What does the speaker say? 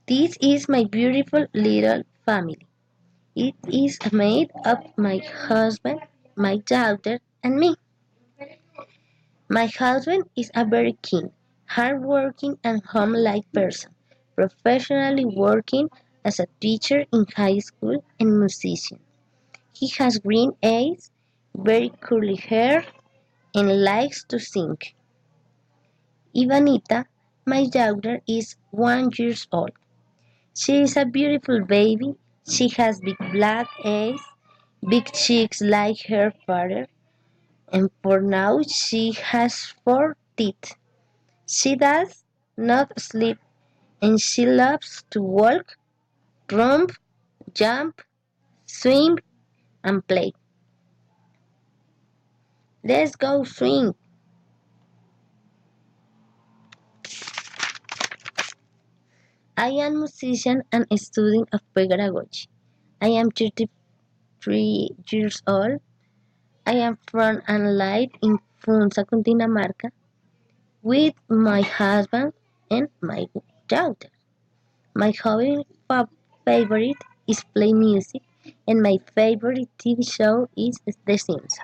This is my beautiful little family. It is made of my husband, my daughter, and me. My husband is a very keen, hardworking, and home-like person, professionally working as a teacher in high school and musician. He has green eyes, very curly hair, and likes to sing. Ivanita, my daughter, is 1 year old. She is a beautiful baby. She has big black eyes, big cheeks like her father, and for now she has 4 teeth. She does not sleep and she loves to walk, romp, jump, swim, and play. Let's go swing. I am musician and a student of pedagogy. I am 33 years old. I am from and live in Funza, Cundinamarca, with my husband and my daughter. My favorite is play music, and my favorite TV show is The Sims.